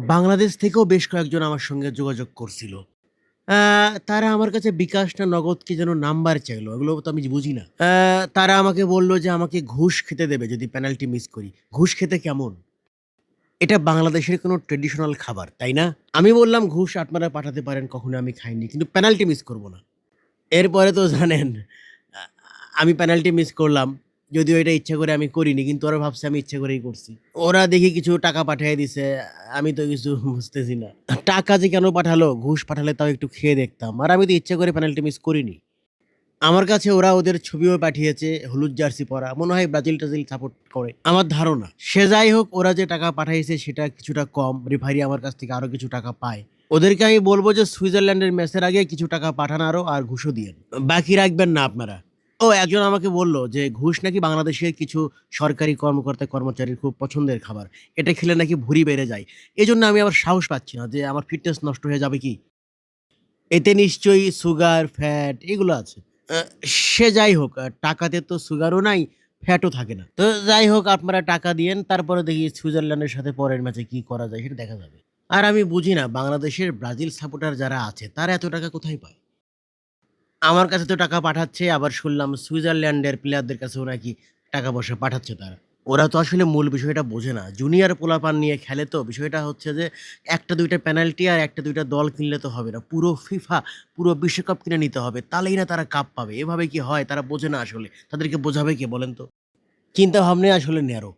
বাংলাদেশ থেকেও বেশ কয়েকজন আমার সঙ্গে যোগাযোগ করছিল। আ তারা আমার কাছে বিকাশ না নগদ কি যেন নাম্বার চাইলো। এগুলো তো আমি বুঝি না। তারা আমাকে বলল যে আমাকে ঘুষ খেতে দেবে যদি পেনাল্টি মিস করি। ঘুষ খেতে কেমন? এটা বাংলাদেশের কোনো ট্র্যাডিশনাল খাবার, তাই না? আমি বললাম, "ঘুষ আপনারা পাঠাতে পারেন, কখনো আমি খাইনি। কিন্তু পেনাল্টি মিস করব না।" এরপরে তো জানেন আ আমি পেনাল্টি মিস করলাম। যদিও এটা ইচ্ছা করে আমি করিনি। কিন্তু ওরা ভাবছে আমি ইচ্ছা করেই করছি। ওরা দেখি কিছু টাকা পাঠায় দিছে। আমি তো কিছু বুঝতেছি না। টাকা যে কেন পাঠালো? ঘুষ পাঠালে তাও একটু খেয়ে দেখতাম। আর আমি তো ইচ্ছা করে পেনাল্টি মিস করিনি। আমার কাছে ওরা ওদের ছবিও পাঠিয়েছে, হলুদ জার্সি পরা। মনে হয় ব্রাজিল-টাজিল সাপোর্ট করে। আমার ধারণা। সে যাই হোক, ওরা যে টাকা পাঠাইছে সেটা কিছুটা কম। রেফারি আমার কাছ থেকে আরো কিছু টাকা পায়। ওদেরকে আমি বলব যে সুইজারল্যান্ডের ম্যাচের আগে কিছু টাকা পাঠান আরো, আর ঘুষও দিয়েন। বাকি রাখবেন না আপনারা। ও একজন আমাকে বলল যে ঘুষ নাকি বাংলাদেশের কিছু সরকারি কর্মচারীর খুব পছন্দের খাবার। এটা খেলে নাকি ভুঁড়ি বেড়ে যায়। এজন্য আমি আবার সাহস পাচ্ছি না যে আমার ফিটনেস নষ্ট হয়ে যাবে কি? এতে নিশ্চয়ই সুগার, ফ্যাট এগুলো আছে। আ সে যাই হোক, টাকাতে তো সুগারও নাই, ফ্যাটও থাকে না। তো যাই হোক, আপনারা টাকা দিয়েন, তারপরে দেখি সুইজারল্যান্ডের সাথে পরের ম্যাচে কি করা যায় সেটা দেখা যাবে। আর আমি বুঝি না বাংলাদেশের ব্রাজিল সাপোর্টার যারা আছে তারা এত টাকা কোথায় পায়? আমার কাছে তো টাকা পাঠাচ্ছে, আবার শুনলাম সুইজারল্যান্ডের প্লেয়ারদের কাছেও নাকি টাকা-পয়সা পাঠাচ্ছে তারা। ওরা তো আসলে মূল বিষয়টা বোঝে না। জুনিয়র পোলাপান নিয়ে খেলে তো। বিষয়টা হচ্ছে যে ১ টা ২ টা পেনাল্টি আর ১ টা ২ টা দল কিনলে তো হবে না। পুরো ফিফা, পুরো বিশ্বকাপ কিনে নিতে হবে। তাহলেই না তারা কাপ পাবে। এভাবে কি হয়? তারা বোঝে না আসলে। তাদেরকে বোঝাবে কে বলেন তো? চিন্তা ভাবনাই আসলে ন্যারো।